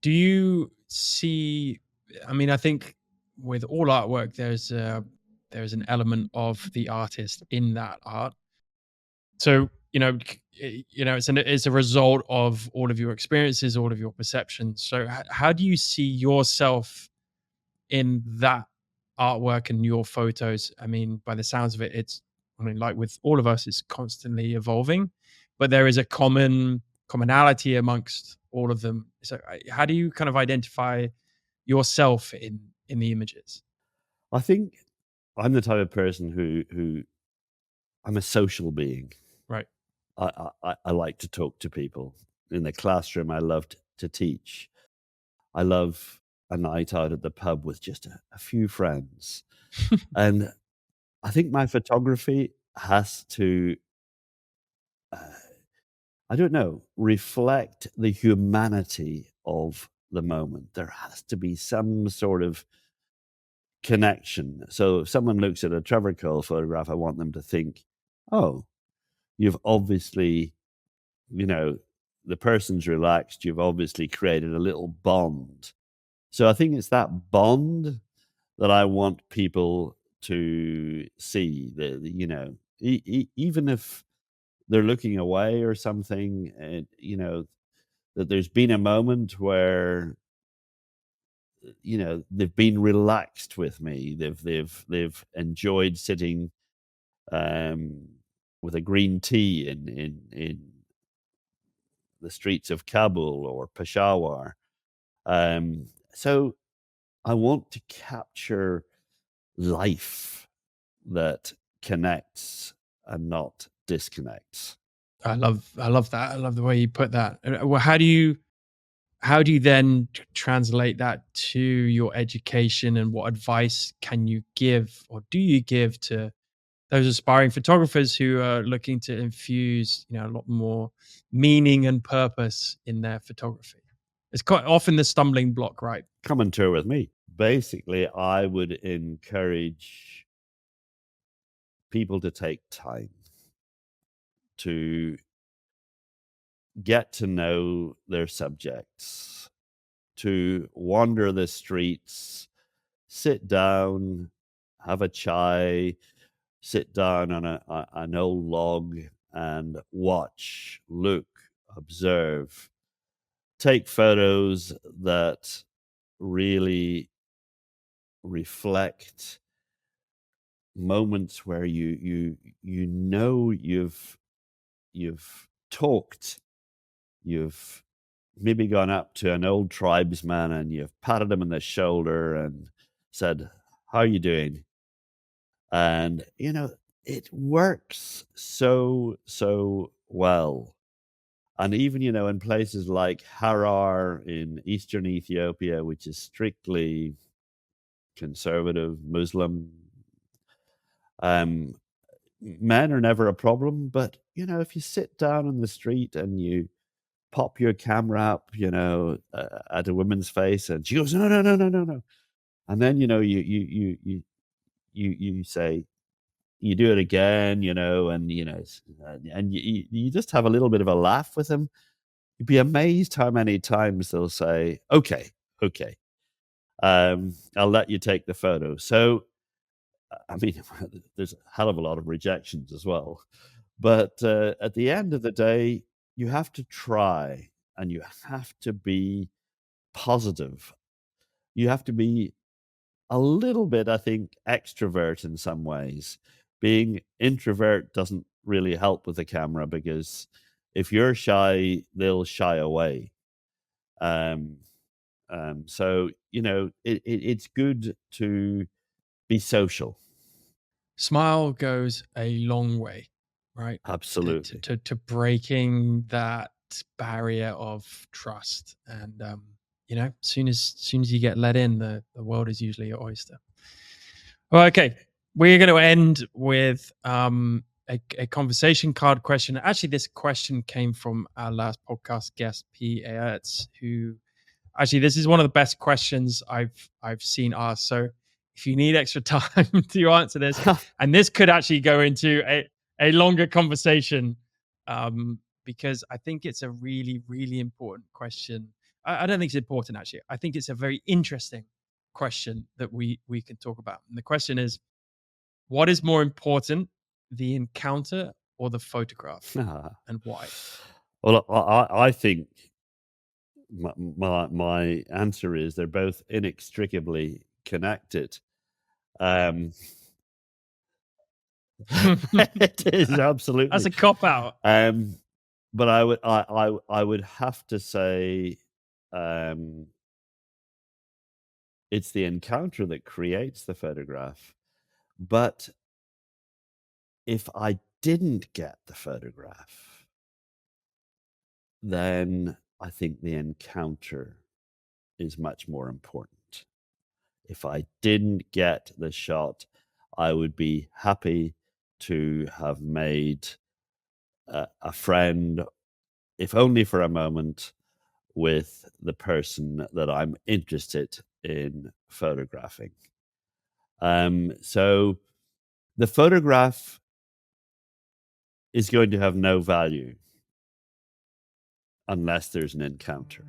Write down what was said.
Do you see? I mean, I think with all artwork, there's an element of the artist in that art. So it's a result of all of your experiences, all of your perceptions. So how do you see yourself in that artwork and your photos? I mean, by the sounds of it, I mean, like with all of us, it's constantly evolving, but there is a commonality amongst all of them. So how do you kind of identify yourself in the images? I think I'm the type of person who I'm a social being. Right. I like to talk to people. In the classroom, I love to teach. I love a night out at the pub with just a few friends. And I think my photography has to, uh, I don't know, reflect the humanity of the moment. There has to be some sort of connection. So if someone looks at a Trevor Cole photograph, I want them to think, oh, you've obviously, you know, the person's relaxed. You've obviously created a little bond. So I think it's that bond that I want people to see. Even if they're looking away or something, that there's been a moment where they've been relaxed with me. They've enjoyed sitting um, with a green tea in the streets of Kabul or Peshawar. So I want to capture life that connects and not disconnects. I love that. I love the way you put that. Well, how do you then translate that to your education, and what advice can you give, or do you give, to those aspiring photographers who are looking to infuse, a lot more meaning and purpose in their photography? It's quite often the stumbling block, right? Come and tour with me. Basically, I would encourage people to take time to get to know their subjects, to wander the streets, sit down, have a chai, sit down on an old log and watch, look, observe, take photos that really reflect moments where you've talked, you've maybe gone up to an old tribesman and you've patted him on the shoulder and said, "How are you doing?" And it works so well. And even in places like Harar in eastern Ethiopia, which is strictly conservative Muslim, um, men are never a problem. But if you sit down on the street and you pop your camera up, at a woman's face, and she goes, "No, no, no, no, no, no," and then you say, you do it again, and you just have a little bit of a laugh with them. You'd be amazed how many times they'll say, "Okay, okay, I'll let you take the photo." So, I mean, there's a hell of a lot of rejections as well. But at the end of the day, you have to try and you have to be positive. You have to be a little bit, I think, extrovert in some ways. Being introvert doesn't really help with the camera because if you're shy, they'll shy away. Um, so it's good to be social. Smile goes a long way, right? Absolutely. To breaking that barrier of trust, and soon as you get let in, the world is usually your oyster. Well, okay, we're going to end with a conversation card question. Actually, this question came from our last podcast guest, P. Ertz, who actually, this is one of the best questions I've seen asked. So if you need extra time to answer this, and this could actually go into a longer conversation, because I think it's a really, really important question. I don't think it's important actually. I think it's a very interesting question that we can talk about. And the question is, what is more important, the encounter or the photograph, and why? Well, I think my answer is they're both inextricably connected. Um, it is That's absolutely. a cop out. But I would have to say, um, it's the encounter that creates the photograph. But if I didn't get the photograph, then I think the encounter is much more important. If I didn't get the shot, I would be happy to have made a friend, if only for a moment, with the person that I'm interested in photographing. So the photograph is going to have no value unless there's an encounter.